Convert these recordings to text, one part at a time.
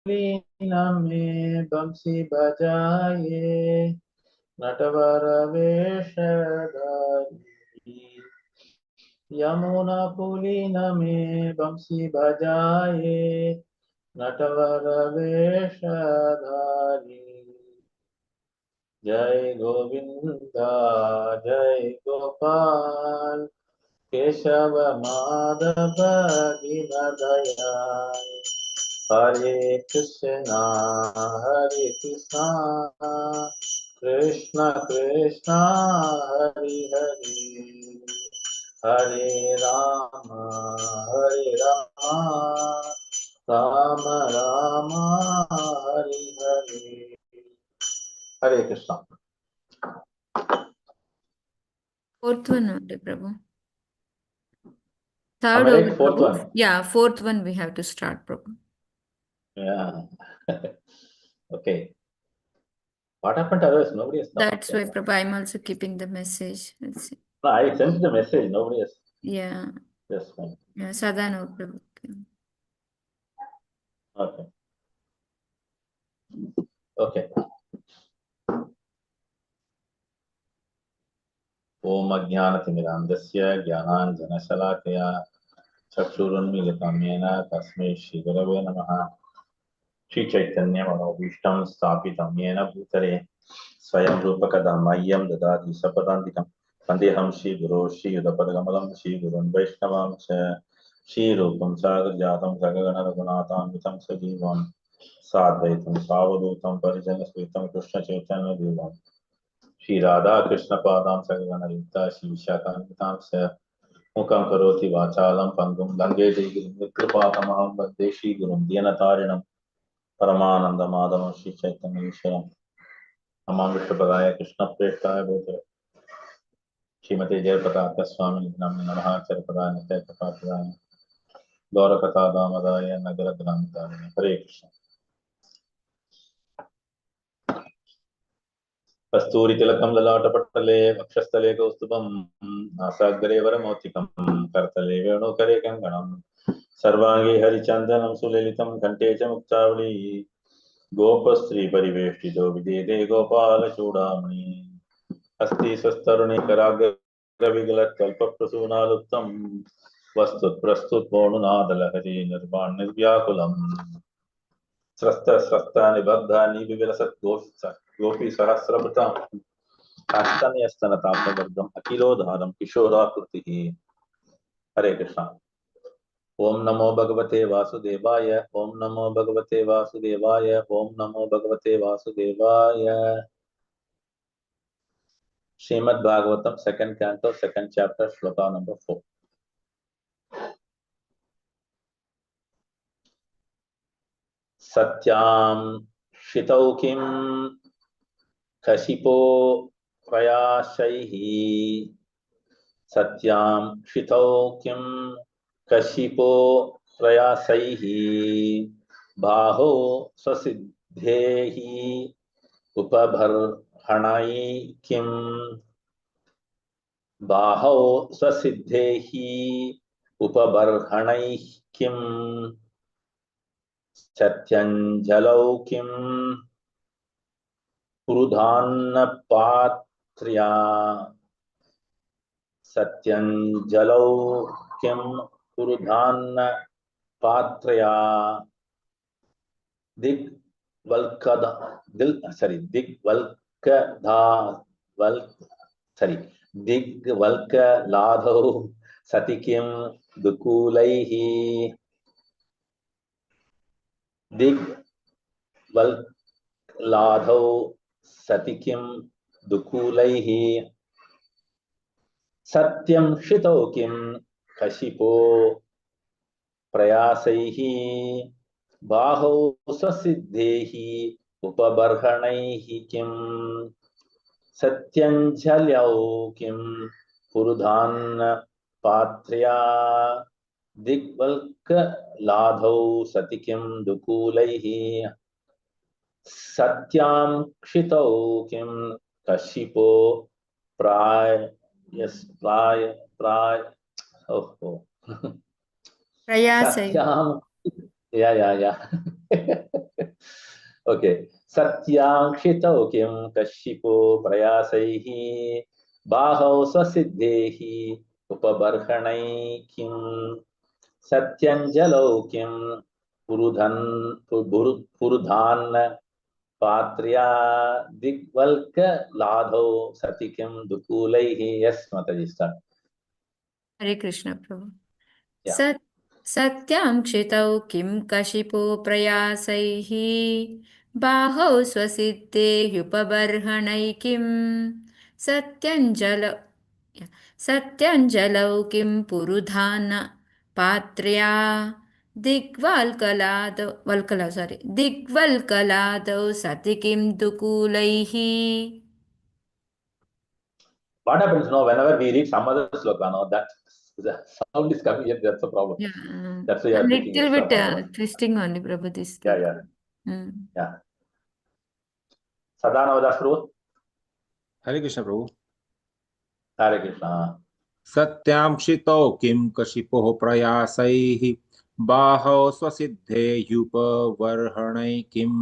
में बंसी बजाए नटवर वेशधारी यमुना पुलिन में बंसी बजाए नटवर वेशधारी जय गोविंदा जय गोपाल केशव माधव दीनदयाल हरे Krishna Krishna Krishna Hare Hare Hare Ram Ram Ram Hare Hare Hare Krishna Fourth one only, Prabhu. Third only, fourth Prabhu. one. Yeah, fourth one we have to start, Prabhu. Yeah. Okay. What happened to others? Nobody has come. That's why, Prabhu, I'm also keeping the message. Let's see. No, I sent the message. Nobody has. Yeah. Just one. Yeah, Sadhana, Prabhu. Okay. Okay. ओम अज्ञानतिमिरान्धस्य ज्ञानाञ्जनशलाकया चक्षुरुन्मीलितं येन तस्मै श्रीगुरवे नमः। श्रीचैतन्यमनोभीष्टं स्थापितं येन भूतले स्वयं रूपकदा मह्यं ददाति सपदान्तिकं वन्देऽहं श्रीगुरो श्रीयुतपदकमलं श्रीगुरुन् वैष्णवांश्च श्रीरूपं सागरजातं सगगणरघुनाथान्वितं सजीवं साद्वैतं सावधूतं परिजनसहितं कृष्णचैतन्यदेवं श्री राधा कृष्ण पादां सगगणयुक्ता श्री विशाखान्वितां च मुखं करोति वाचालं पंगुं लंघे कृपातमहं वन्दे श्रीगुरुं दीनतारिणं परमानन्दमाधवं श्री चैतन्येश्वरं नमामि विष्णुपदाय कृष्णप्रेष्ठाय भूतले श्रीमते जयप्रकाश स्वामी नाम्ने नमः चरपदाय नित्यप्रकाशाय गौरकथा दामदाय नगरग्रामदाय हरे कृष्ण। कस्तूरी तिलकं ललाटपट्टले वक्षस्थले कौस्तुभं नासाग्रे वरमौक्तिकं करतले वेणुकरे कङ्गणं सर्वाङ्गे हरिचन्दनं सुललितं कण्ठे च मुक्तावली गोपस्त्री परिवेष्टितो विदेहे गोपालचूडामणि अस्ति स्वस्तरुणिकराग्रविगलत्कल्पप्रसूनालुप्तं वस्तुप्रस्तुतमोनुनादलहरी निर्वाणनिर्व्याकुलम् स्रस्तानि विविलसत् गोपी सहस्रभृताम् काष्ठन्यस्तनतापवर्गम् अखिलोद्धारं किशोराकृतिः। हरे कृष्ण। ओम नमो भगवते वासुदेवाय ओम नमो भगवते वासुदेवाय ओम नमो भगवते वासुदेवाय। Shrimad Bhagavatam second canto second chapter shloka number 4। सत्यां शितौ किं कशिपो प्रयासैः सत्यां शितौ किं कशिपो प्रयासैः बाहो स्वसिद्धेः उपबर्हणैः किं बाहो स्वसिद्धेः उपबर्हणैः किं सत्यञ्जलौ किं पुरुधान्नपात्र्या सत्यञ्जलौ किं पुरुधान्नपात्र्या दिग्वल्कदा दिग्वल्कलाधौ सति किं दुकूलैः दिग्वल्कलाधौ सति किं दुकूलैः सत्यं शितौ किं कशिपो प्रयासैः बाहौ स्वसिद्धेः उपबर्हणैः किं सत्यञ्जलौ किं पुरुधान्नपात्र्या दिग्वल्कलाधौ सति किं दुकूलैः सत्यां क्षितौ किं कशिपो Prayasai. सत्यां या Okay. Satyangshitau kim kashipo prayasaihi bahau swasiddhehi upabarhanai kim satyanjalau kim purudhan पात्र्या दिग्वल्क लाधौ सतिकिम दुकूलैहि. Yes, Mataji, start. Hare Krishna, Prabhu. Yeah. सत्यं क्षितौ किं कशिपो प्रयासैः बाहौ स्वसिद्धेयुपबर्हणै किं सत्यञ्जलौ सत्यञ्जलौ किं पुरुधान पात्र्या दिग्वल्कलादौ वल्कलौ सारी दिग्वल्कलादौ सति किं दुकूलैः. What happens now whenever we read some other sloka, no, that the sound is coming here, that's a problem. Yeah, That's why you a are taking little extra bit power. twisting only, Prabhu, this Yeah, look. yeah, Mm. yeah. Sadanavadas Prabhu. Hare Krishna Prabhu. Hare Krishna. सत्यां क्षितौ किं कशिपोः प्रयासैः बाहौ स्वसिद्धेयुपवर्हणै किं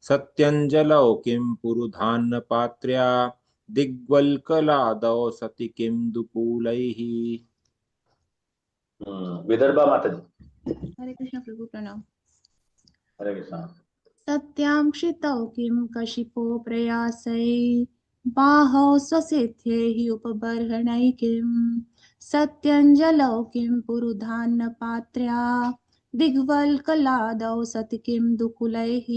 सत्यञ्जलौ किं पुरुधान्नपात्र्या दिग्वल्कलादौ सति किं दुकूलैः. Vidarbha Mataji. हरे कृष्ण प्रभु प्रणाम। Hare Krishna. सत्यां क्षितौ किं कशिपो प्रयासै बाहौ स्वसिद्धेः उपबर्हणै किं सत्यञ्जलौ किं पुरुधान्न पात्र्या दिग्वल्कलादौ सति किं दुकुलैः.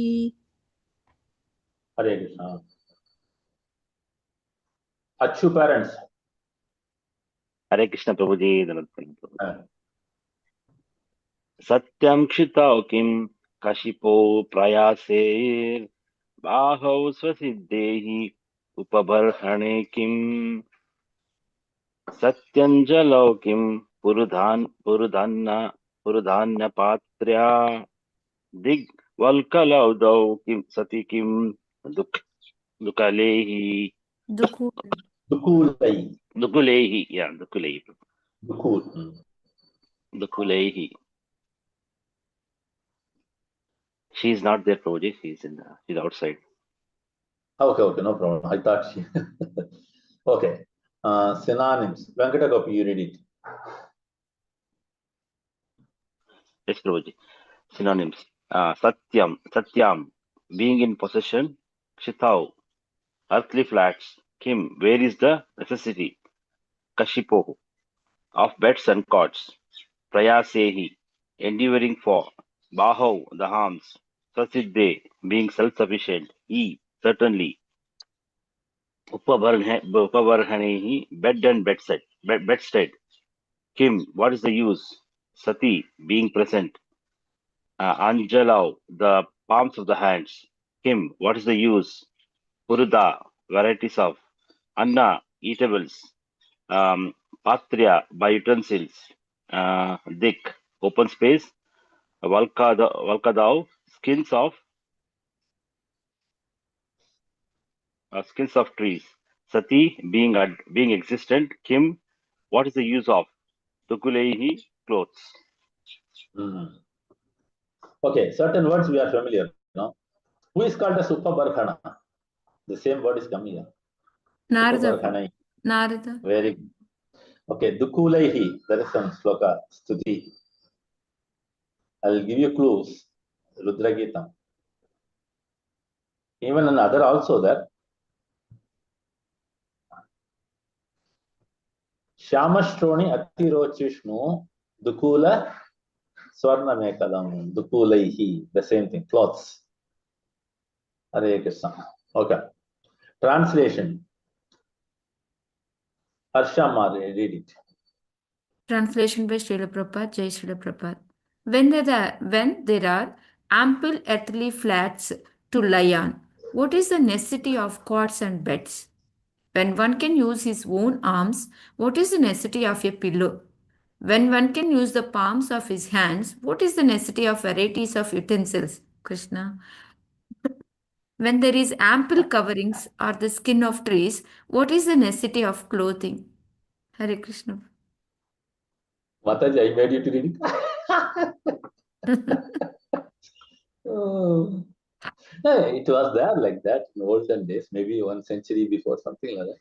Hare Krishna. Achu parents. हरे कृष्ण प्रभु जी धन्यवाद प्रभु। Uh, सत्यं क्षितौ किं कशिपो प्रयासे बाहौ स्वसिद्धेः उपबर्हणे किं सत्यञ्जलौ किं पुरुधान्न पात्र्या दिग्वल्कलौदौ किं सति किं दुकलेः दुःखु Dukulai. दुकुलैः या दुकुलैः Dukul. दुकुलैः. She is not there, Prabhuji. She's outside. Okay, okay, no problem. I thought she. Okay. Synonyms. Venkata Gopi, you read it. Yes, Prabhuji. Synonyms. Satyam, being in possession. Kshitau, earthly flats. Kim, where is the necessity? Kashipohu, of beds and cots. Prayasehi, endeavoring for. Bahau, the arms. Sasiddhe, being self-sufficient. He, certainly. Upavarhanehi, bed and bedstead. Kim, what is the use? Sati, being present. Anjalau, the palms of the hands. Kim, what is the use? Puruda, varieties of. Anna, eatables. Um, Patrya, by utensils. Dik, open space. Valkadau, skins of trees. Sati, being existent. Kim, what is the use of? Tukuleihi, clothes. Mm. Okay, certain words we are familiar. No? Who is called as Upabarhana? The same word is coming here. Narada. Upabarhana. Narada. Very good. Okay, Dukulaihi. There is some sloka, stuti. I'll give you clues. Rudra Gita. Even another also there. Shamashroni Atirochishnu Dukula Swarna Mekalam Dukulaihi. The same thing. Clothes. Hare Krishna. Okay. Translation. Harsha read it. Translation by Srila Prabhupada, Jai Srila Prabhupada. When there are ample earthly flats to lie on, what is the necessity of cots and beds? When one can use his own arms, what is the necessity of a pillow? When one can use the palms of his hands, what is the necessity of varieties of utensils? Krishna. When there is ample coverings or the skin of trees, what is the necessity of clothing? Hare Krishna. Mataji, I made you to read it. Oh. It was there like that in olden days, maybe 1 century before, something like that.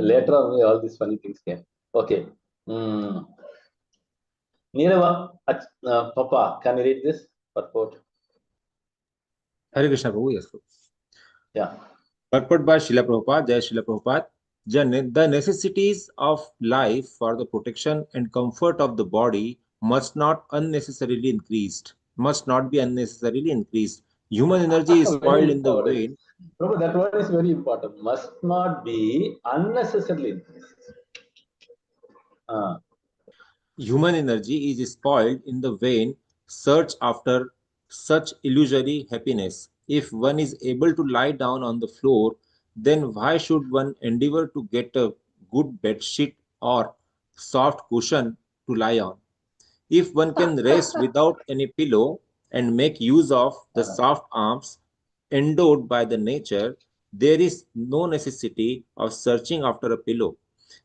Later on, all these funny things came. Okay. Nirava, Papa, can you read this purport? Hare Krishna Prabhu, yes. Yeah. Purport by Srila Prabhupada, Jai Srila Prabhupada. The necessities of life for the protection and comfort of the body must not be unnecessarily increased. Human energy is spoiled Very in the important. vein. Prabhu, that word is very important. Must not be unnecessarily increased. Human energy is spoiled in the vain search after such illusory happiness. If one is able to lie down on the floor, then why should one endeavor to get a good bed sheet or soft cushion to lie on? If one can rest without any pillow and make use of the soft arms endowed by the nature, there is no necessity of searching after a pillow.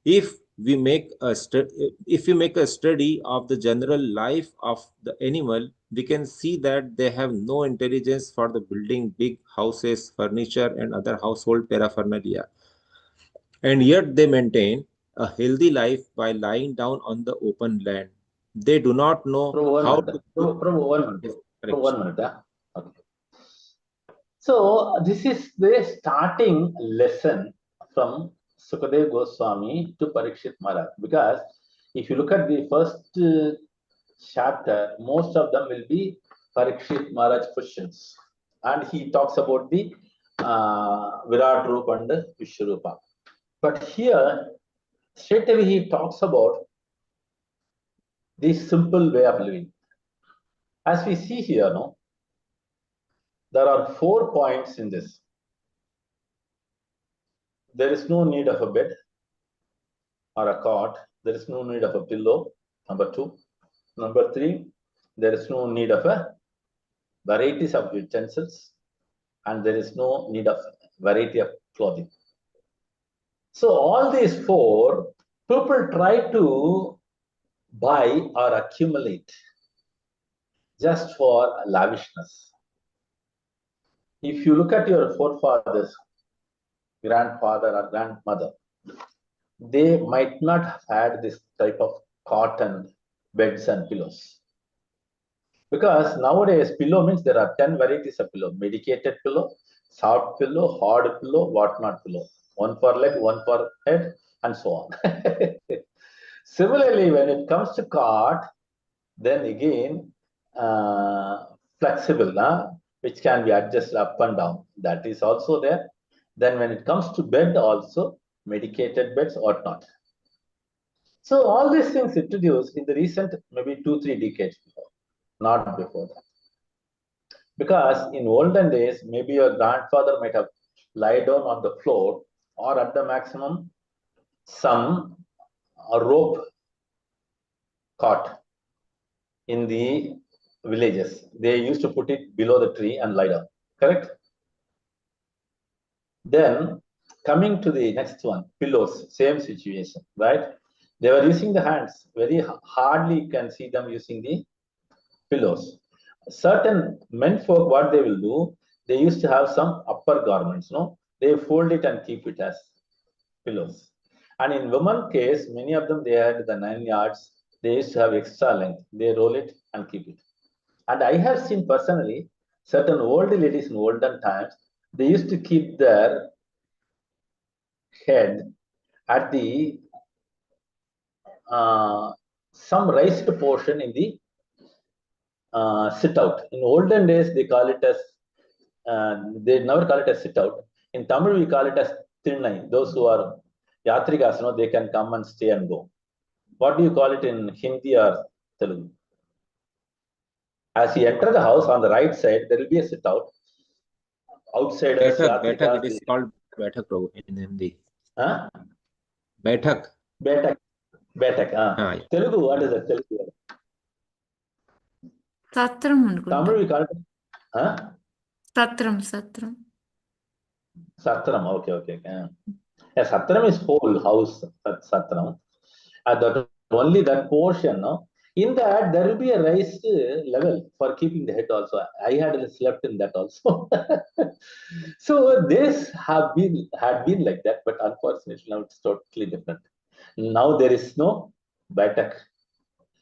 If we make a study of the general life of the animal, we can see that they have no intelligence for the building big houses, furniture, and other household paraphernalia, and yet they maintain a healthy life by lying down on the open land. They do not know Prabhu, how to cook. Prabhu, 1 minute. Yes, Prabhu, correct. 1 minute. Okay. So this is the starting lesson from Sukadev Goswami to Parikshit Maharaj, because if you look at the first chapter, most of them will be Parikshit Maharaj questions, and he talks about the Virat Rupa and Vishwarupa. But here, straight away he talks about the simple way of living. As we see here, no, there are 4 points in this. There is no need of a bed or a cot. There is no need of a pillow. Number 2. Number 3, there is no need of a varieties of utensils, and there is no need of variety of clothing. So all these 4, people try to buy or accumulate just for lavishness. If you look at your forefathers, grandfather or grandmother, they might not have had this type of cotton beds and pillows. Because nowadays, pillow means there are 10 varieties of pillow: medicated pillow, soft pillow, hard pillow, whatnot pillow. One for leg, one for head, and so on. Similarly, when it comes to cot, then again, flexible, which can be adjusted up and down. That is also there. Then when it comes to bed also, medicated beds or not. So all these things introduced in the recent maybe 2-3 decades before, not before that. Because in olden days, maybe your grandfather might have lied down on the floor, or at the maximum, some rope cot in the villages. They used to put it below the tree and lie down. Correct? Then coming to the next one, pillows, same situation, right? They were using the hands. Very hardly you can see them using the pillows. Certain men folk, what they will do, they used to have some upper garments, no? They fold it and keep it as pillows. And in women case, many of them, they had the 9 yards. They used to have extra length. They roll it and keep it. And I have seen personally, certain old ladies in olden times, they used to keep their head at the some raised portion in the sit out. In olden days, they call it as, they never call it as sit out. In Tamil, we call it as thinnai. Those who are yatrikas, they can come and stay and go. What do you call it in Hindi or Telugu? As you enter the house, on the right side, there will be a sit out. Outsiders, Baitak, yatrikas. it is called Baitak Prabhu in Hindi. Huh? Baitak. Baitak. Yeah. Telugu, what is it? Telugu. Satram అనుకుంటా. Tamil, we call it, Satram. Satram, okay. Yeah, Satram is whole house, Satram. And that, only that portion, In that, there will be a raised level for keeping the head also. I had slept in that also. So this had been like that, but unfortunately now it's totally different. Now there is no बैठक,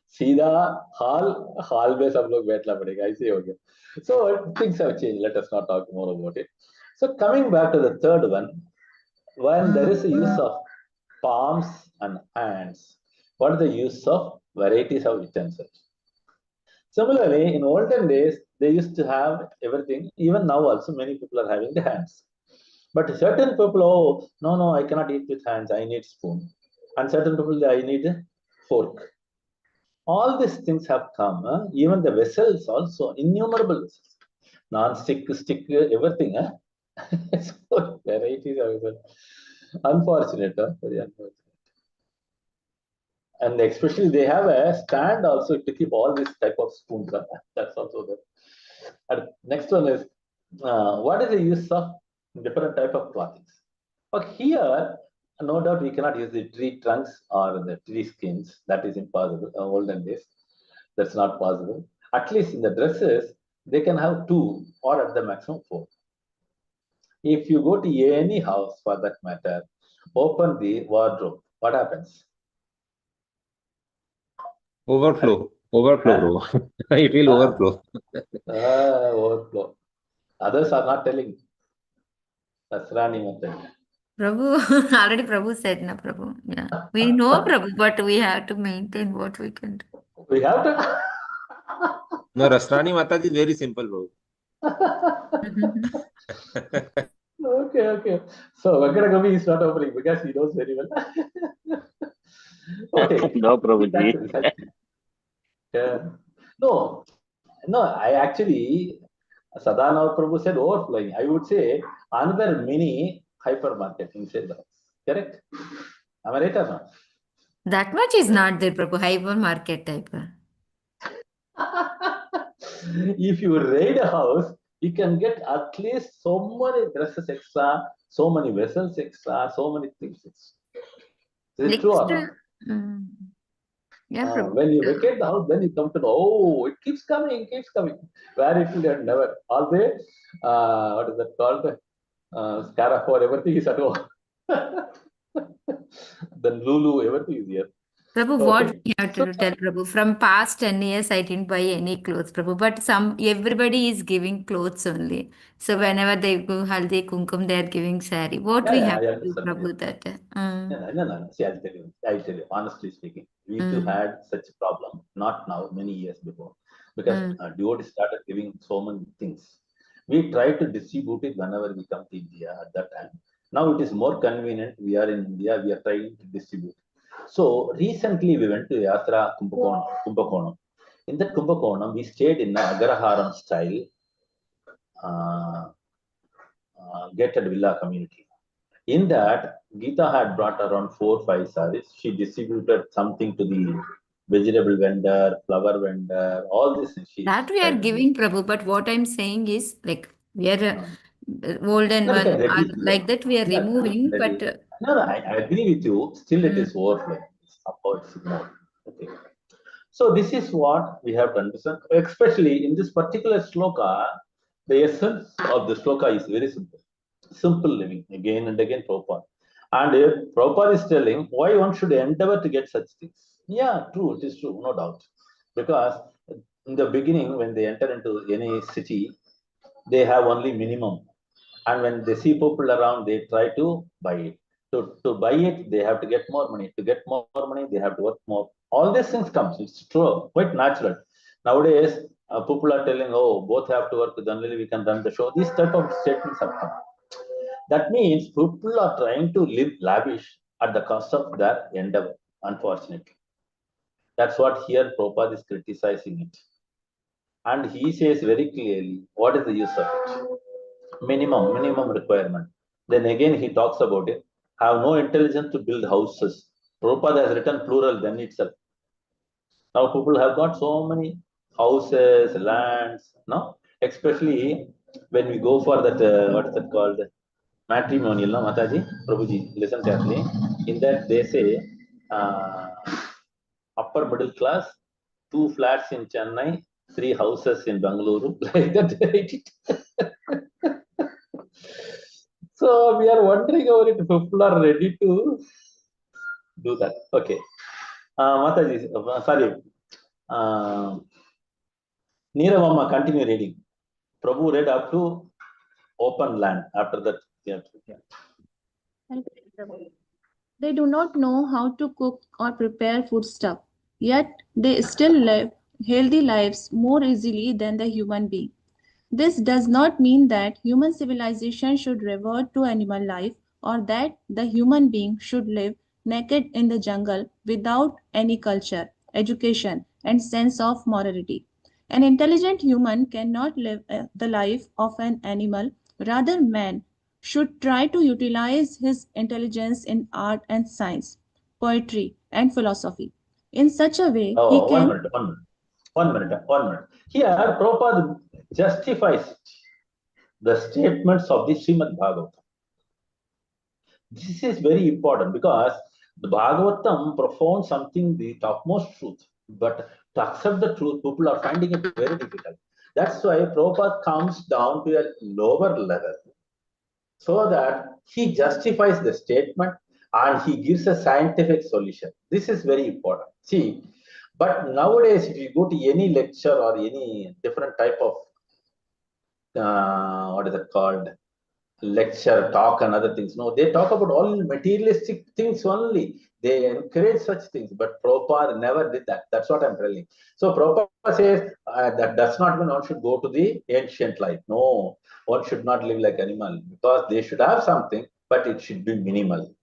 सीधा hall में सब लोग बैठना पड़ेगा, ऐसे हो गया. So things have changed. Let us not talk more about it. So coming back to the third one, when there is a use of palms and hands, what is the use of varieties of utensils? Similarly, in olden days, they used to have everything. Even now, also, many people are having the hands. But certain people, oh, no, I cannot eat with hands. I need spoon. And certain people, I need a fork. All these things have come. Even the vessels also, innumerable vessels. Non-stick, stick, everything. So varieties of vessels. Unfortunate, very unfortunate. And especially they have a stand also to keep all these type of spoons. That's also there. And next one is what is the use of different type of clothing? But here, no doubt we cannot use the tree trunks or the tree skins. That is impossible. Olden days, that's not possible. At least in the dresses, they can have 2 or at the maximum 4. If you go to any house for that matter, open the wardrobe, what happens? Overflow, bro. It will overflow. Overflow. Others are not telling. That's running. Prabhu, already Prabhu said, na Prabhu. Yeah. We know Prabhu, but we have to maintain what we can do. We have to. No, Rasrani Mataji is very simple, bro. Okay. So Venkatagami is not opening because he knows very well. Okay. No, Prabhuji. Yeah. No, I actually, Sadhana Prabhu said overflowing. I would say another mini hypermarket inside the house. Correct? Am I right or not? That much is not there, Prabhu. Hypermarket type. If you raid a house, you can get at least so many dresses extra, so many vessels extra, so many things extra. Is it true or not? Yeah, Prabhu. When you vacate the house, then you come to know, oh, it keeps coming. Where it will get never. Always, what is that called? Scaraf or everything is at home. Then Lulu, everything is here. Prabhu, Okay. what we have to tell Prabhu? From past 10 years, I didn't buy any clothes, Prabhu. But everybody is giving clothes only. So whenever they go haldi kumkum, they are giving sari. What we have I to do, understand. Prabhu, that? No. See, I'll tell you. Honestly speaking, we too had such a problem. Not now, many years before, because devotees started giving so many things. We try to distribute it whenever we come to India at that time. Now it is more convenient. We are in India. We are trying to distribute. So recently we went to Yatra Kumbakonam. In that Kumbakonam, we stayed in the Agaraharam style gated villa community. In that, Geeta had brought around 4 5 saris. She distributed something to the vegetable vendor, flower vendor, all this. That we are giving, Prabhu. But what I'm saying is, like, we are old and one are like that, we are removing. But no, I agree with you. Still, it is overflowing. It's more. Okay. So this is what we have to understand, especially in this particular sloka. The essence of the sloka is very simple. Simple living, again and again, Prabhupada. And if Prabhupada is telling why one should endeavor to get such things. Yeah, true, it is true, no doubt. Because in the beginning, when they enter into any city, they have only minimum. And when they see people around, they try to buy it. To buy it, they have to get more money. To get more money, they have to work more. All these things comes. It's true, quite natural. Nowadays, people are telling, oh, both have to work, then only we can run the show. These type of statements have come. That means people are trying to live lavish at the cost of their endeavor, unfortunately. That's what here Prabhupada is criticizing it. And he says very clearly, what is the use of it? Minimum requirement. Then again he talks about it. Have no intelligence to build houses. Prabhupada has written plural then itself. Now people have got so many houses, lands, no? Especially when we go for that, what is that called? Matrimonial, no, Mataji? Prabhuji, listen carefully. In that they say, upper middle class, 2 flats in Chennai, 3 houses in Bangalore, like that they write it. So we are wondering over it, people are ready to do that. Okay. Mataji, sorry. Neeravamma, continue reading. Prabhu read up to open land. After that, yeah. They do not know how to cook or prepare foodstuff, yet they still live healthy lives more easily than the human being. This does not mean that human civilization should revert to animal life or that the human being should live naked in the jungle without any culture, education, and sense of morality. An intelligent human cannot live the life of an animal. Rather, man should try to utilize his intelligence in art and science, poetry, and philosophy. In such a way, he Oh, can. 1 minute. Here, Prabhupada justifies the statements of the Srimad Bhagavatam. This is very important because the Bhagavatam profounds something, the topmost truth. But to accept the truth, people are finding it very difficult. That's why Prabhupada comes down to a lower level so that he justifies the statement and he gives a scientific solution. This is very important. See, but nowadays, if you go to any lecture or any different type of what is it called? Lecture, talk, and other things. No, they talk about all materialistic things only. They encourage such things, but Prabhupada never did that. That's what I'm telling. So Prabhupada says that does not mean one should go to the ancient life. No, one should not live like animal because they should have something, but it should be minimal.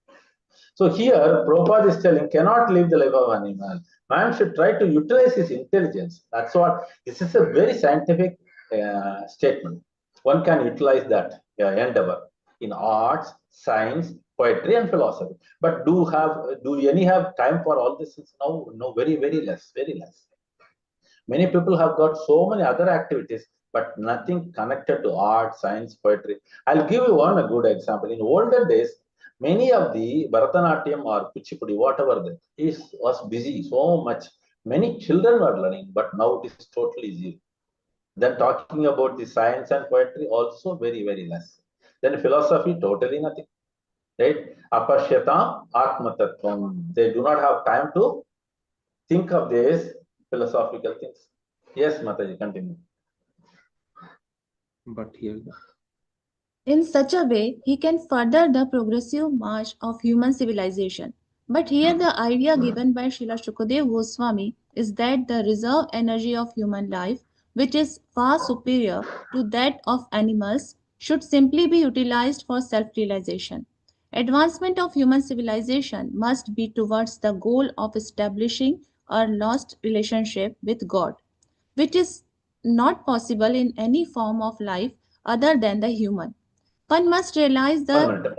So here, Prabhupada is telling, cannot live the life of animal. Man should try to utilize his intelligence. That's what, this is a very scientific statement. One can utilize that endeavor in arts, science, poetry, and philosophy. But do any have time for all this? No, no, very, very less, very less. Many people have got so many other activities, but nothing connected to art, science, poetry. I'll give you one a good example. In olden days, many of the Bharatanatyam or Kuchipudi, whatever that is, was busy so much. Many children were learning, but now it is totally zero. Then talking about the science and poetry, also very, very less. Then philosophy, totally nothing. Right? Apashyatam Atmatattvam. They do not have time to think of these philosophical things. Yes, Mataji, continue. But here, In such a way, he can further the progressive march of human civilization. But here the idea given by Srila Shukadev Goswami is that the reserve energy of human life, which is far superior to that of animals, should simply be utilized for self-realization. Advancement of human civilization must be towards the goal of establishing a lost relationship with God, which is not possible in any form of life other than the human. One must realize One the. minute,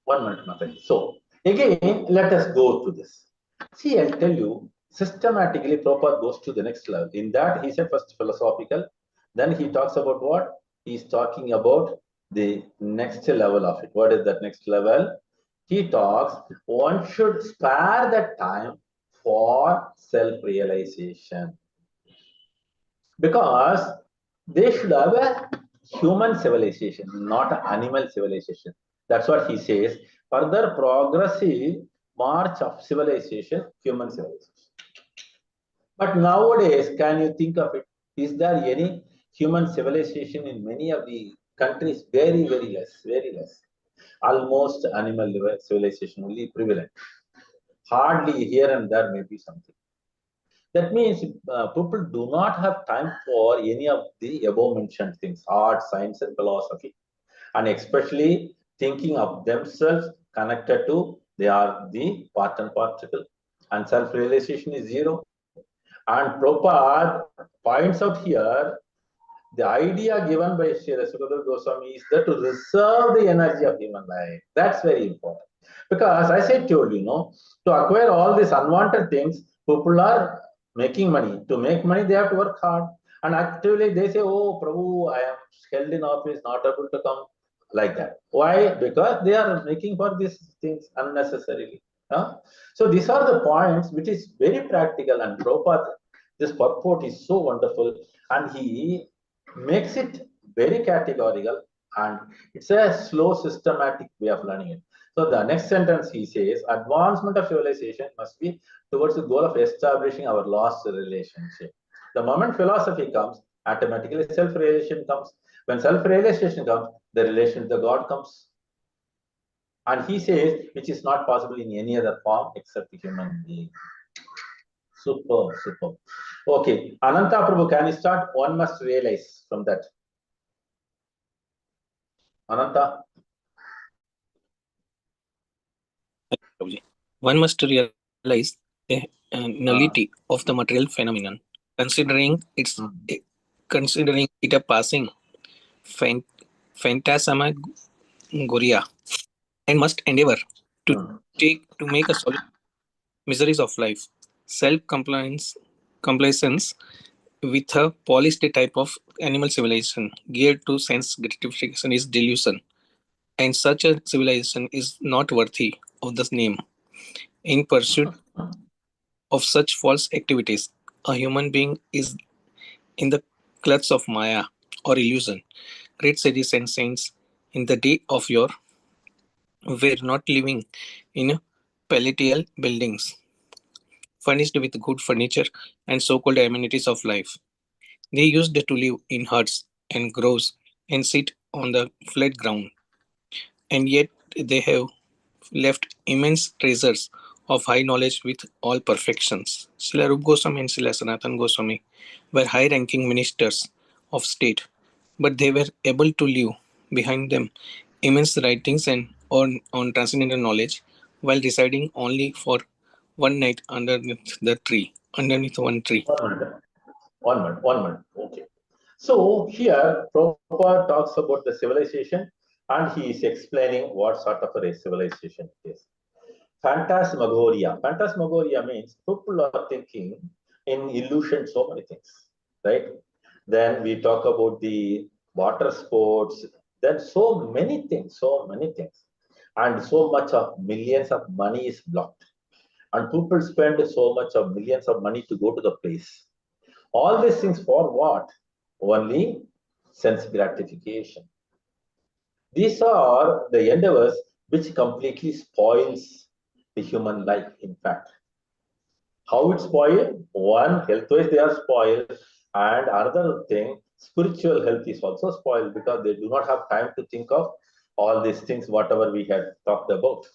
one minute, Mataji. So, again, let us go to this. See, I'll tell you, systematically, Prabhupada goes to the next level. In that, he said first philosophical, then he talks about what? He's talking about the next level of it. What is that next level? He talks, one should spare that time for self-realization because they should have a human civilization, not an animal civilization. That's what he says. Further progressive march of civilization, human civilization. But nowadays, can you think of it? Is there any human civilization in many of the countries? Very, very less, very less. Almost animal civilization only prevalent. Hardly here and there may be something. That means people do not have time for any of the above mentioned things, art, science, and philosophy, and especially thinking of themselves connected to they are the part and particle, and self-realization is zero. And Prabhupada points out here the idea given by Sri Sukadeva Goswami is that to reserve the energy of human life. That's very important. Because as I told you, to acquire all these unwanted things, people are making money. To make money, they have to work hard. And actively they say, oh, Prabhu, I am held in office, not able to come like that. Why? Because they are making for these things unnecessarily. So these are the points which is very practical, and Prabhupada, this purport is so wonderful, and he makes it very categorical, and it's a slow systematic way of learning it. So the next sentence he says, advancement of civilization must be towards the goal of establishing our lost relationship. The moment philosophy comes, automatically self-realization comes. When self-realization comes, the relation with the God comes. And he says, which is not possible in any other form except the human being. Super, super. Okay, Ananta Prabhu, can you start? One must realize from that. Ananta. One must realize the nullity of the material phenomenon, considering its considering it a passing phantasmagoria, and must endeavor to make a solution miseries of life. Complacence with a polished type of animal civilization geared to sense gratification is delusion, and such a civilization is not worthy of the name. In pursuit of such false activities, a human being is in the clutch of Maya or illusion. Great sages and saints in the day of yore were not living in palatial buildings furnished with good furniture and so-called amenities of life. They used to live in huts and groves and sit on the flat ground, and yet they have left immense treasures of high knowledge with all perfections. Srila Rup Goswami and Srila Sanatan Goswami were high-ranking ministers of state, but they were able to leave behind them immense writings and on transcendental knowledge while residing only for one night underneath one tree. 1 minute. 1 minute. 1 minute. Okay. So here, Prabhupada talks about the civilization, and he is explaining what sort of a civilization it is. Phantasmagoria. Phantasmagoria means people are thinking in illusion so many things, right? Then we talk about the water sports, then so many things, and so much of millions of money is blocked, and people spend so much of millions of money to go to the place. All these things for what? Only sense gratification. These are the endeavors which completely spoils the human life, in fact. How it's spoiled? One, health-wise they are spoiled, and another thing, spiritual health is also spoiled because they do not have time to think of all these things, whatever we had talked about.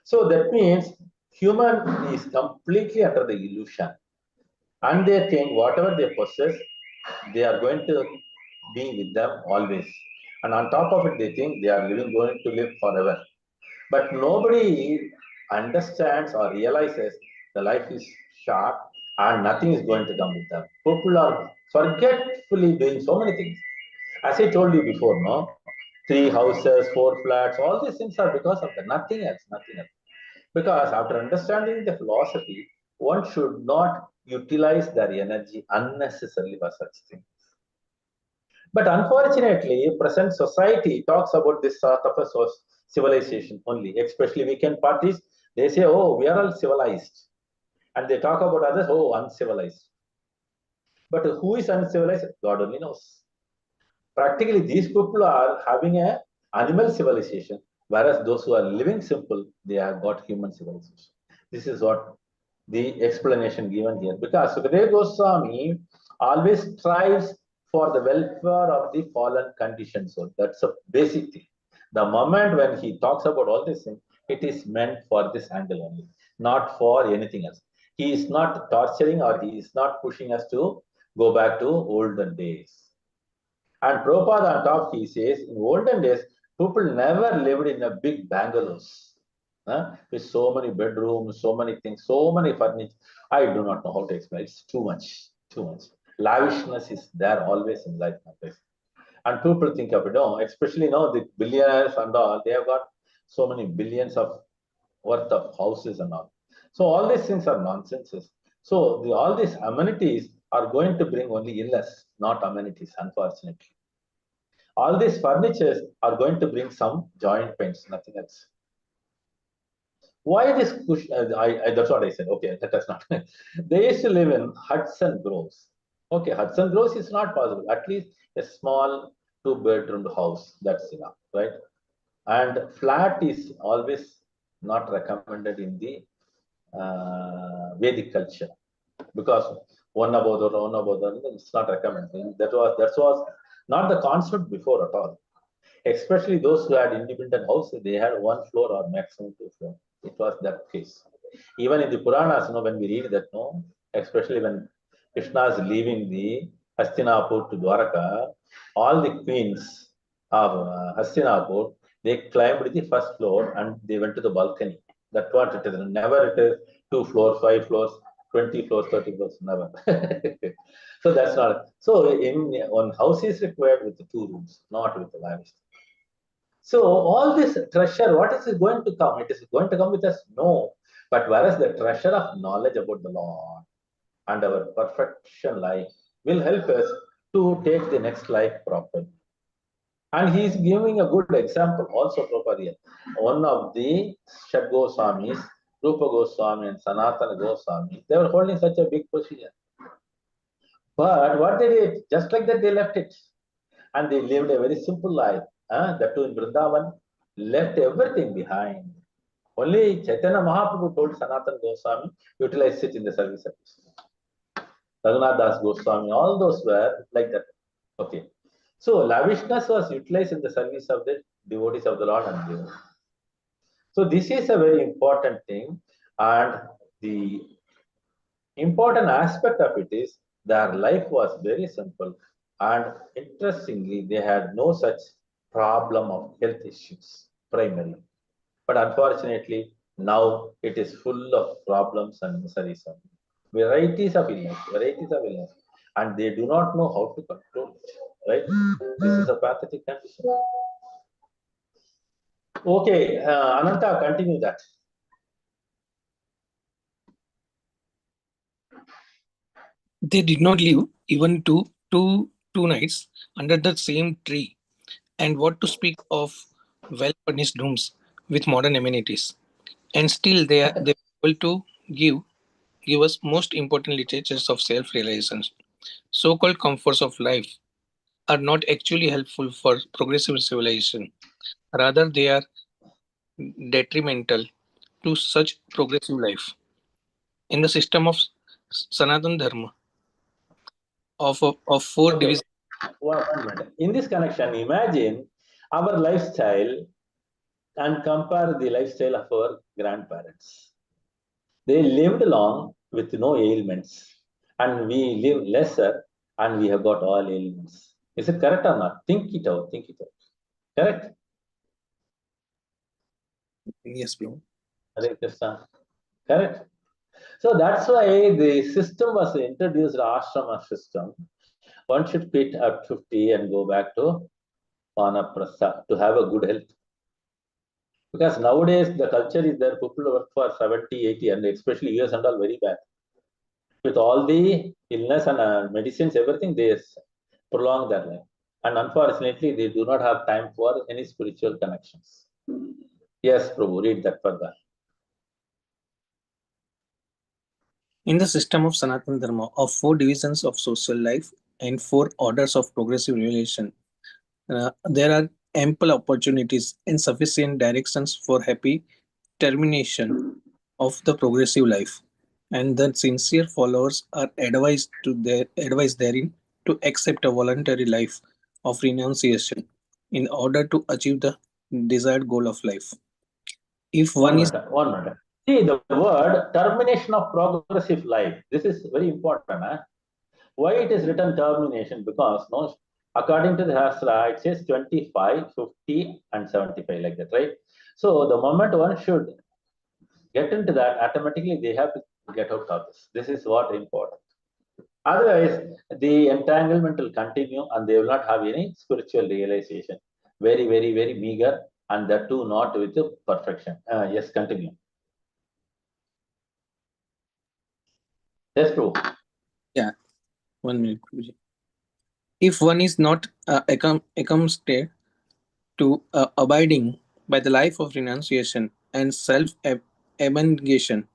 So that means human is completely under the illusion, and they think whatever they possess, they are going to be with them always. And on top of it, they think they are going to live forever. But nobody understands or realizes the life is short and nothing is going to come with them. People are forgetfully doing so many things. As I told you before, no, 3 houses, 4 flats, all these things are because of the nothing else, nothing else. Because after understanding the philosophy, one should not utilize their energy unnecessarily for such things. But unfortunately, present society talks about this sort of a civilization only, especially weekend parties. They say, oh, we are all civilized. And they talk about others, oh, uncivilized. But who is uncivilized? God only knows. Practically, these people are having a animal civilization, whereas those who are living simple, they have got human civilization. This is what the explanation given here. Because Sukadeva Goswami always strives for the welfare of the fallen conditioned soul. That's a basic thing. The moment when he talks about all these things, it is meant for this angle only, not for anything else. He is not torturing or he is not pushing us to go back to olden days. And Prabhupada on top, he says, in olden days, people never lived in a big bungalows with so many bedrooms, so many things, so many furniture. I do not know how to explain. It's too much, too much. Lavishness is there always in life. And people think of it, no, especially now the billionaires and all, they have got so many billions of worth of houses and all. So all these things are nonsenses. So all these amenities are going to bring only illness, not amenities, unfortunately. All these furnitures are going to bring some joint pains, nothing else. Why this push? That's what I said. Okay, let us not. They used to live in Hudson Groves. Okay, Hudson Groves is not possible. At least a small two-bedroom house. That's enough, right? And flat is always not recommended in the Vedic culture, because one above the one above the it's not recommended. That was not the concept before at all. Especially those who had independent houses, they had one floor or maximum two floor. It was that case. Even in the Puranas, when we read that, especially when Krishna is leaving the Hastinapur to Dwaraka, all the queens of Hastinapur, they climbed the first floor and they went to the balcony. That's what it is. Never it is 2 floors, 5 floors, 20 floors, 30 floors, never. So that's not. So in one house is required with the 2 rooms, not with the lavish. So all this treasure, what is it going to come? It is going to come with us? No. But whereas the treasure of knowledge about the Lord and our perfection life will help us to take the next life properly. And he is giving a good example also, Prabhupada. One of the Shad Goswamis, Rupa Goswami and Sanatana Goswami, they were holding such a big position. But what they did, just like that, they left it. And they lived a very simple life. That too in Vrindavan, left everything behind. Only Chaitanya Mahaprabhu told Sanatana Goswami, utilize it in the service of Krishna. Raghunath Das Goswami, all those were like that. Okay. So lavishness was utilized in the service of the devotees of the Lord and Devotees. So this is a very important thing, and the important aspect of it is their life was very simple, and interestingly, they had no such problem of health issues primarily. But unfortunately, now it is full of problems and miseries, varieties of illness, and they do not know how to control it. Right? This is a pathetic condition. Okay, Ananta, continue that. They did not live even two nights under the same tree, and what to speak of well-furnished rooms with modern amenities. And still they were able to give us most important literatures of self-realization. So-called comforts of life are not actually helpful for progressive civilization. Rather, they are detrimental to such progressive life. In the system of Sanatana Dharma, of four Okay, divisions. 1 minute. In this connection, imagine our lifestyle and compare the lifestyle of our grandparents. They lived long with no ailments, and we live lesser and we have got all ailments. Is it correct or not? Think it out, think it out. Correct? Yes, bro. Hare Krishna. Correct? So that's why the system was introduced, ashrama system. One should quit at 50 and go back to Vanaprastha to have a good health. Because nowadays the culture is there, people work for 70, 80, and especially US and all very bad. With all the illness and medicines, everything, they prolong their life. And unfortunately, they do not have time for any spiritual connections. Yes, Prabhu, read that further. In the system of Sanatana Dharma, of four divisions of social life and four orders of progressive revelation, there are ample opportunities and sufficient directions for happy termination of the progressive life, and the sincere followers are advised therein to accept a voluntary life of renunciation in order to achieve the desired goal of life. If one One is minute, 1 minute. See the word termination of progressive life. This is very important. Why it is written termination? Because no, according to the Shastra, it says 25, 50, and 75, like that, right? So the moment one should get into that, automatically they have to get out of this. This is what important. Otherwise, the entanglement will continue and they will not have any spiritual realization. Very, very, very meager, and that too not with the perfection. Yes, continue. Yes, true. yeah 1 minute. If one is not accustomed to abiding by the life of renunciation and self abnegation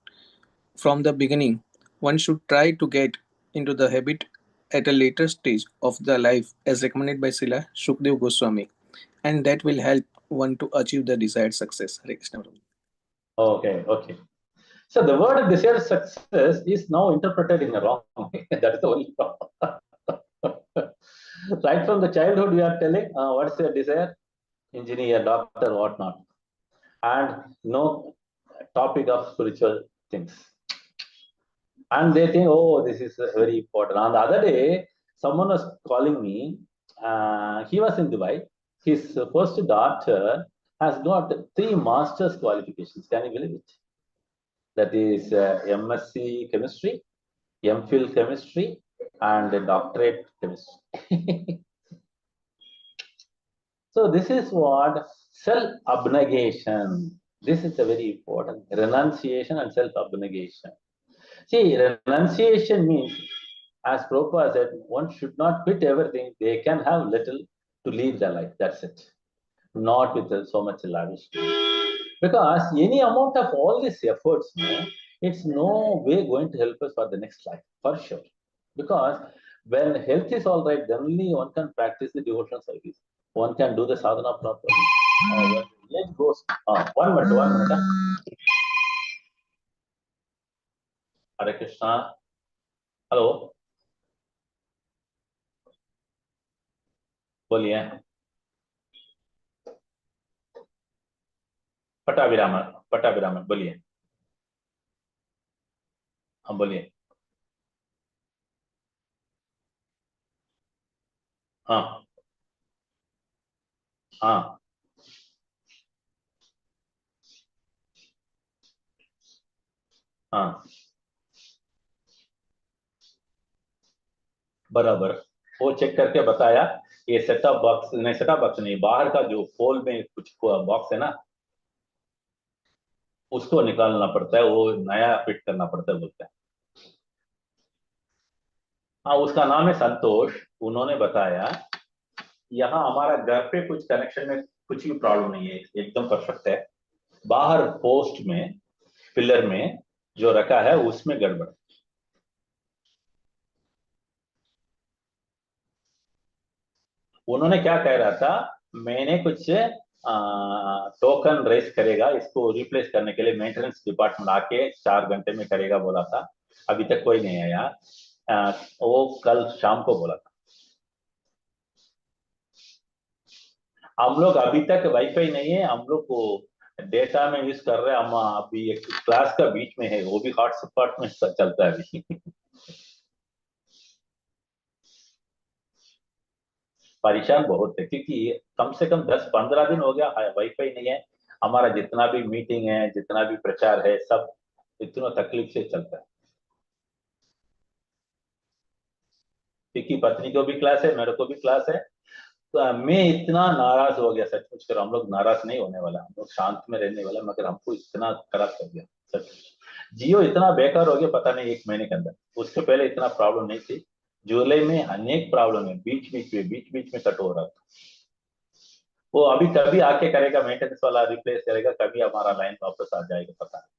from the beginning. One should try to get into the habit at a later stage of the life as recommended by Srila Shukdev Goswami, and that will help one to achieve the desired success. Hare Krishna Prabhu. Okay, okay. So the word desired success is now interpreted in a wrong way. That is the only problem. Right from the childhood, we are telling what's your desire? Engineer, doctor, whatnot. And no topic of spiritual things. And they think, oh, this is very important. On the other day, someone was calling me. He was in Dubai. His first daughter has got 3 master's qualifications. Can you believe it? That is MSc chemistry, MPhil chemistry, and a doctorate chemistry. So this is what self-abnegation. This is a very important renunciation and self-abnegation. See, renunciation means, as Prabhupada said, one should not quit everything. They can have little to lead their life. That's it. Not with so much lavish. Because any amount of all these efforts, it's no way going to help us for the next life, for sure. Because when health is all right, then only one can practice the devotional service. One can do the sadhana properly. When the age goes, 1 minute, 1 minute. Hare Krishna. Hello. बोलिए पटाभिरामन बोलिए हाँ बोलिए हाँ हाँ हाँ बराबर वो check करके बताया ये सेटअप बॉक्स नहीं बाहर का जो पोल में कुछ बॉक्स है ना उसको निकालना पड़ता है वो नया फिट करना पड़ता है बोलते हैं हाँ उसका नाम है संतोष उन्होंने बताया यहाँ हमारा घर पे कुछ कनेक्शन में कुछ भी प्रॉब्लम नहीं है एकदम परफेक्ट है बाहर पोस्ट में पिलर में जो रखा है उसमें गड़बड़ उन्होंने क्या कह रहा था मैंने कुछ टोकन रेस करेगा इसको रिप्लेस करने के लिए मेंटेनेंस डिपार्टमेंट आके 4 घंटे में करेगा बोला था अभी तक कोई नहीं आया वो कल शाम को बोला था हम लोग अभी तक वाईफाई नहीं है हम लोग को डेटा में यूज कर रहे हैं हम अभी एक क्लास का बीच में है वो भी हॉटस्पॉट में चलता है अभी परेशान बहुत है क्योंकि कम से कम 10-15 दिन हो गया वाईफाई नहीं है हमारा जितना भी मीटिंग है जितना भी प्रचार है सब इतना तकलीफ से चलता है क्योंकि पत्नी को भी क्लास है मेरे को भी क्लास है तो मैं इतना नाराज हो गया सचमुच कर हम लोग नाराज नहीं होने वाला हम लोग शांत में रहने वाला मगर हमको इतना खराब कर दिया सच जियो इतना बेकार हो गया पता नहीं 1 महीने के अंदर उससे पहले इतना प्रॉब्लम नहीं थी जुलाई में अनेक प्रॉब्लम है बीच बीच में कट हो रहा था वो अभी कभी आके करेगा मेंटेनेंस वाला रिप्लेस करेगा कभी हमारा लाइन वापस आ जाएगा पता नहीं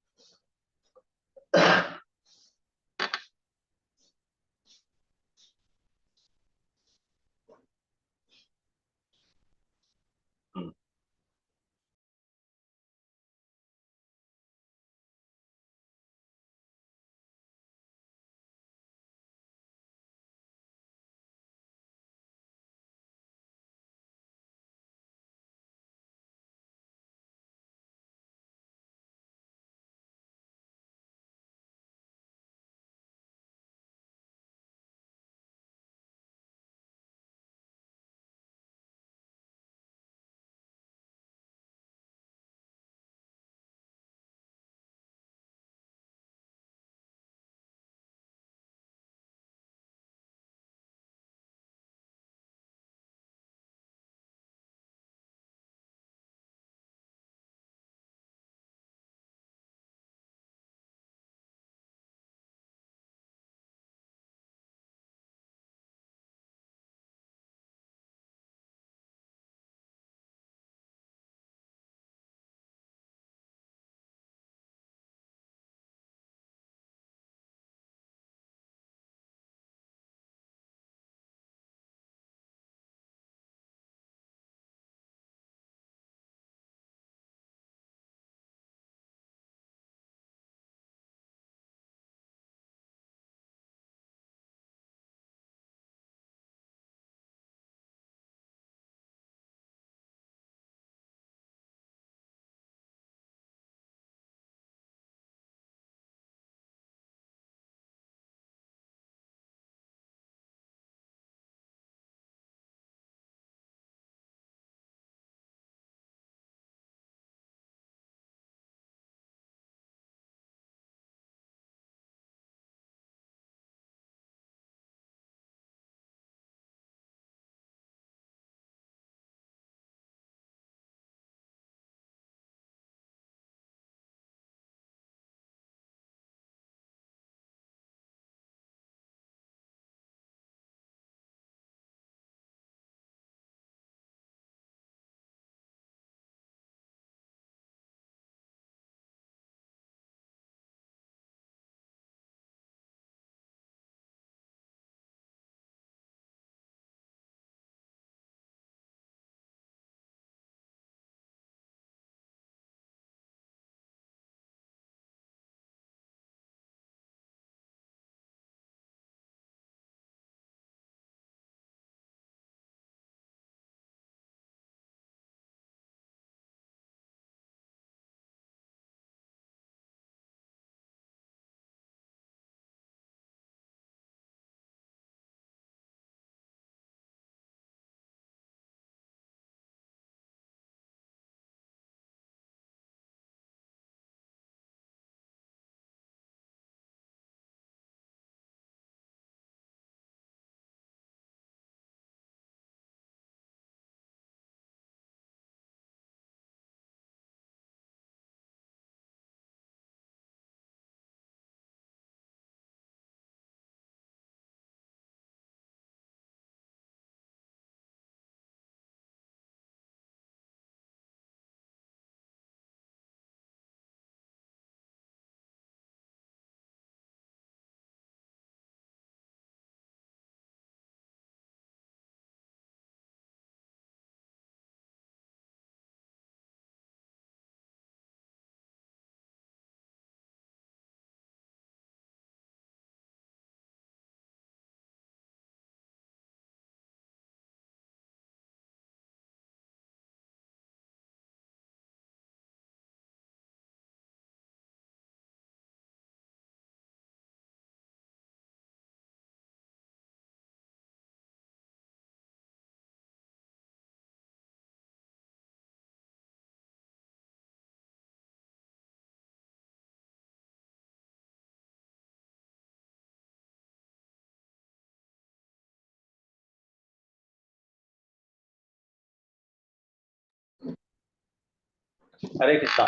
Hare Krishna.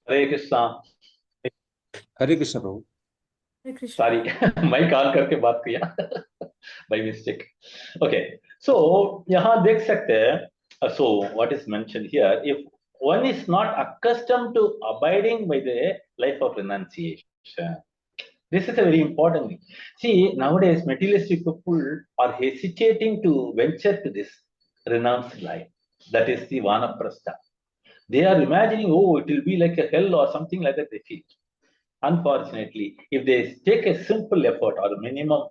Hare Krishna. Hare Krishna, Prabhu. Hare Krishna. Sorry, मैं कॉल करके बात किया by mistake. Okay, so यहाँ देख सकते हैं. So what is mentioned here? If one is not accustomed to abiding by the life of renunciation, this is a very important thing. See, nowadays materialistic people are hesitating to venture to this renounced life. That is the vanaprastha. They are imagining, oh, it will be like a hell or something like that. They feel. Unfortunately, if they take a simple effort or minimum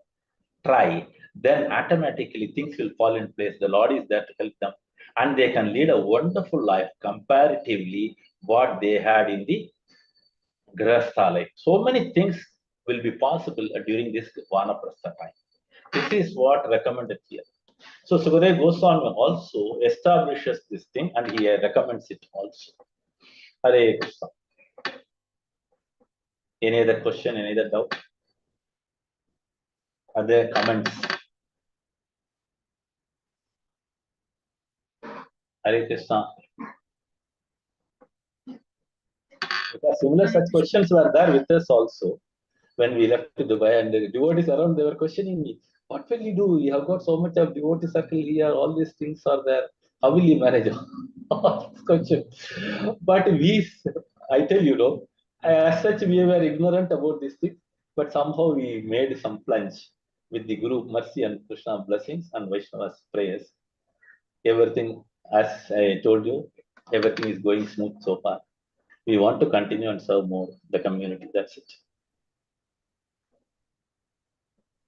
try, then automatically things will fall in place. The Lord is there to help them, and they can lead a wonderful life comparatively what they had in the grahastha life. So many things will be possible during this vanaprastha time. This is what recommended here. So Sukadeva Goswami also establishes this thing, and he recommends it also. Hare Krishna. Any other question? Any other doubt? Other comments? Hare Krishna. Because similar such questions were there with us also when we left to Dubai, and the devotees around, they were questioning me, what will you do? You have got so much of devotee circle here, all these things are there. How will you manage all this question? But I tell you, no, as such, we were ignorant about this thing, but somehow we made some plunge with the Guru mercy and Krishna blessings and Vaishnava's prayers. Everything, as I told you, everything is going smooth so far. We want to continue and serve more the community. That's it.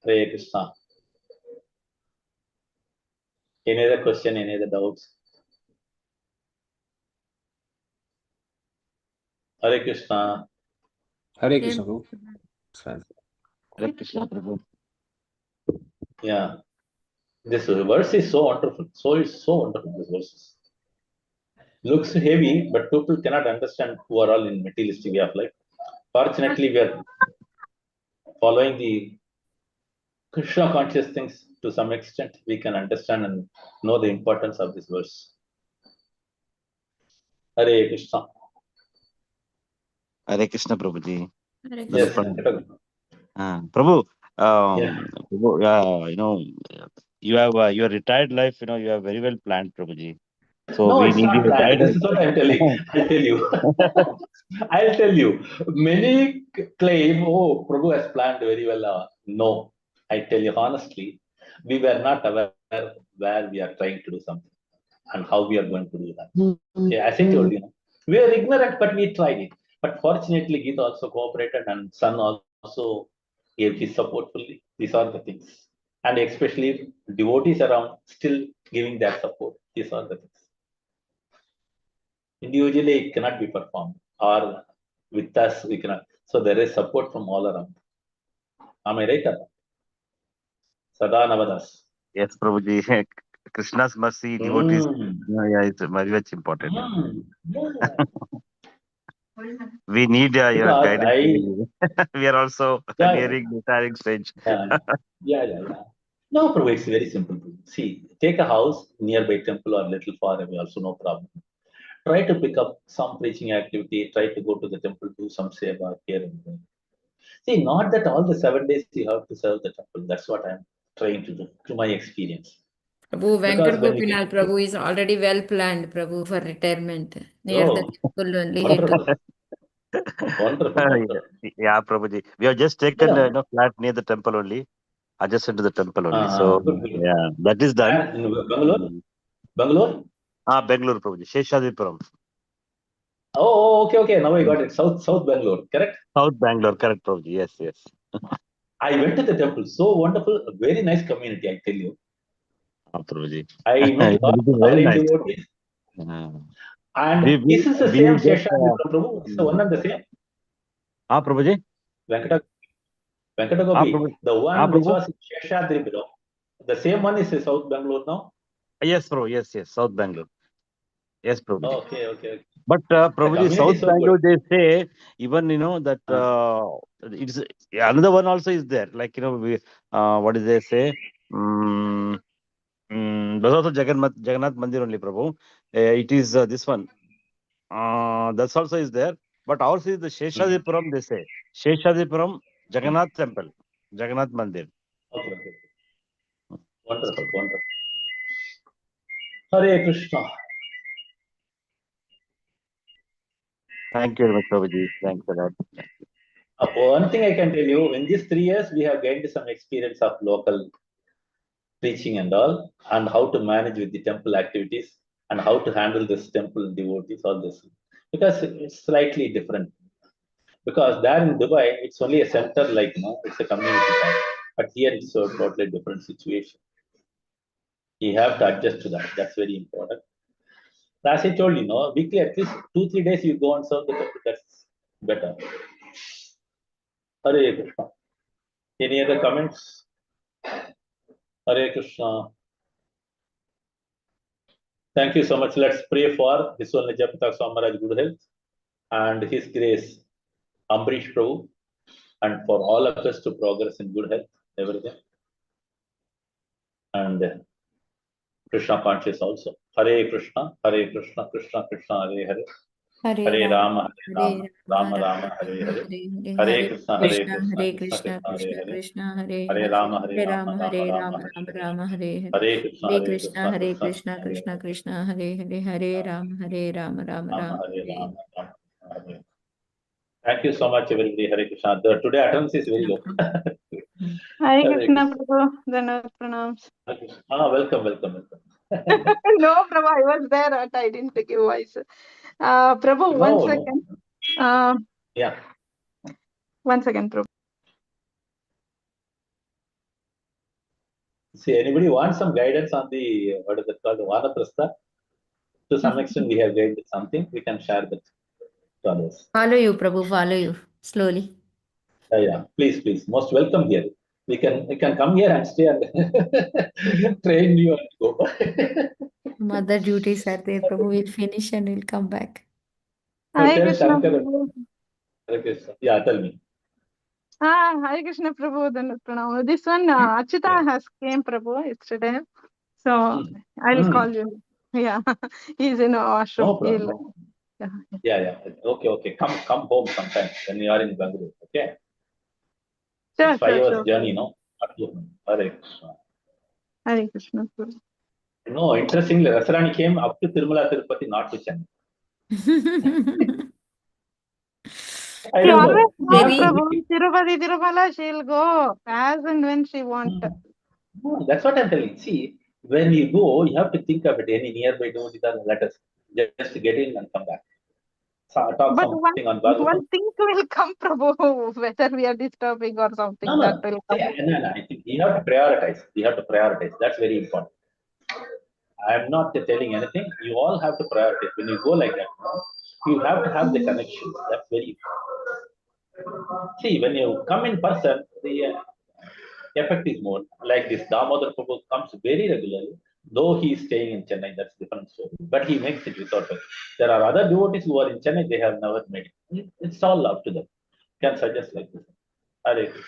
Hare Krishna. Any other question? Any other doubts? Hare Krishna. Hare Krishna, Prabhu. Hare Krishna, Prabhu. Yeah. This verse is so wonderful. So it's so wonderful, this verse. Looks heavy, but people cannot understand who are all in materialistic way of life. Fortunately, we are following the Krishna conscious things to some extent. We can understand and know the importance of this verse. Hare Krishna. Hare Krishna, Prabhuji. Hare Yes, Krishna. Prabhu, Yeah. Prabhu, your retired life, you have very well planned, Prabhuji. So No, we it's need not your planned. This guidance. is what I'm telling. I'll tell you. I'll tell you. Many claim, oh, Prabhu has planned very well. No, I tell you honestly, we were not aware where we are trying to do something and how we are going to do that. Yeah, as I told you, we are ignorant, but we tried it. But fortunately, Geeta also cooperated, and Son also gave his support fully. These are the things. And especially devotees around still giving their support. These are the things. Individually, it cannot be performed, or with us, we cannot. So there is support from all around. Am I right? Sada Navadas. Yes, Prabhuji. Krishna's mercy, devotees, Mm. it's very much important. Yeah. We need your Because guidance. We are also yeah, nearing the retiring stage. yeah. No, Prabhu, it's very simple. See, take a house nearby temple or little far away, also no problem. Try to pick up some preaching activity, try to go to the temple, do some seva here and there. See, not that all the 7 days you have to serve the temple. That's what I'm trying to do, to my experience. Prabhu Because Venkat when we Gopinath get Prabhu is already well planned, Prabhu, for retirement. Near the oh, temple only he wonderful, took. wonderful. Yeah, Prabhuji. We have just taken Yeah, flat near the temple only, adjacent to the temple only. So good. yeah, that is done. And in Bangalore, Bangalore. Bangalore, Prabhuji. Sheshadipuram. Okay. Now I got it. South Bangalore, correct? South Bangalore, correct, Prabhuji. Yes. I went to the temple. So wonderful, very nice community, I tell you. Prabhuji. I met It lot is of very lay nice. devotees. Uh, we, And we, is this the we same get. Sheshadri Prabhu? Is the one and the same? Prabhuji? Venkatagopi, Prabhu. the one which Prabhu. was in Sheshadri below. The same one is in South Bangalore now? Yes, Prabhu. Yes. South Bangalore. Yes, Prabhuji. Okay. But The Prabhuji, community South is so Bangalore, good. they say even that it's another one also is there. Like we what do they say? That's also Jagannath Mandir only, Prabhu. It is this one. That's also is there. But ours is the Sheshadipuram, they say. Sheshadipuram Jagannath Temple, Jagannath Mandir. Okay, okay. Wonderful, wonderful. Hare Krishna. Thank you very much, Prabhuji. Thanks a lot. One thing I can tell you, in these 3 years, we have gained some experience of local preaching and all, and how to manage with the temple activities, and how to handle this temple devotees, all this. Because it's slightly different. Because there in Dubai, it's only a center, like, it's a community type. But here it's a totally different situation. You have to adjust to that. That's very important. As I told you, weekly at least 2-3 days you go and serve the temple. That's better. Hare Krishna. Any other comments? Hare Krishna. Thank you so much. Let's pray for His Holiness Japataka Swami Maharaj good health and His Grace Ambrish Prabhu, and for all of us to progress in good health, everything. And Krishna conscious also. Hare Krishna, Krishna Krishna, Hare Hare. Hare Rama, Rama Rama, Hare Hare. Hare Krishna, Krishna Krishna, Hare Hare Rama, Hare Rama, Hare Rama, Rama Hare Hare. Hare Hare Krishna, Krishna, Hare Hare, Hare Rama, Rama Rama, Hare Rama. Thank you so much, everybody. Hare Krishna. Today attendance is very low. Hare Krishna, Prabhu. Dhanavad pranams. Welcome. No, Prabhu, I was there, but I didn't give voice. Prabhu, No, one second. Yeah. 1 second, Prabhu. See, anybody wants some guidance on the, what is it called, the Vanaprastha? To some extent, we have guided something. We can share that to others. Follow you, Prabhu, follow you slowly. Yeah, please, most welcome here. We can come here and stay and train you and go. Mother duties are there, Prabhu. We'll finish and we'll come back. Hare Tell Krishna, Shankar. Prabhu. Hare Krishna. Yeah, tell me. Hare Krishna, Prabhu. Dhanavad pranams. This one, Achita has came, Prabhu, yesterday. So I'll call you. Yeah, he's in a washroom. No problem. Yeah. Okay. Come home sometime when you are in Bangalore. Okay. Sure, it's 5 hours sure. journey, no? Hare Krishna. Hare Krishna, Prabhu. No, interestingly, Rasarani came up to Tirumala Tirupati, not to Chennai. I She don't always know. go, Very- Prabhu. Tirupati, Tirumala, she'll go as and when she wants. No, that's what I'm telling. See, when you go, you have to think of it. Any nearby devotee, let us just get in and come back. Talk But something on one Bhagavatam. thing will come, Prabhu, whether we are disturbing or something. No. That will come. No. I think you have to prioritize. That's very important. I'm not telling anything. You all have to prioritize. When you go like that, you have to have the connection. That's very important. See, when you come in person, the effect is more. Like this Damodar Prabhu comes very regularly, though he is staying in Chennai, that's different story. But he makes it without us. There are other devotees who are in Chennai, they have never made it. It's all up to them. You can suggest like this. Hare Krishna.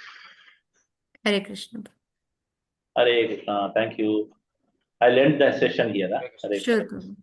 Hare Krishna. Hare Krishna. Thank you. I'll end the session here. Hare Sure, Krishna. Prabhu.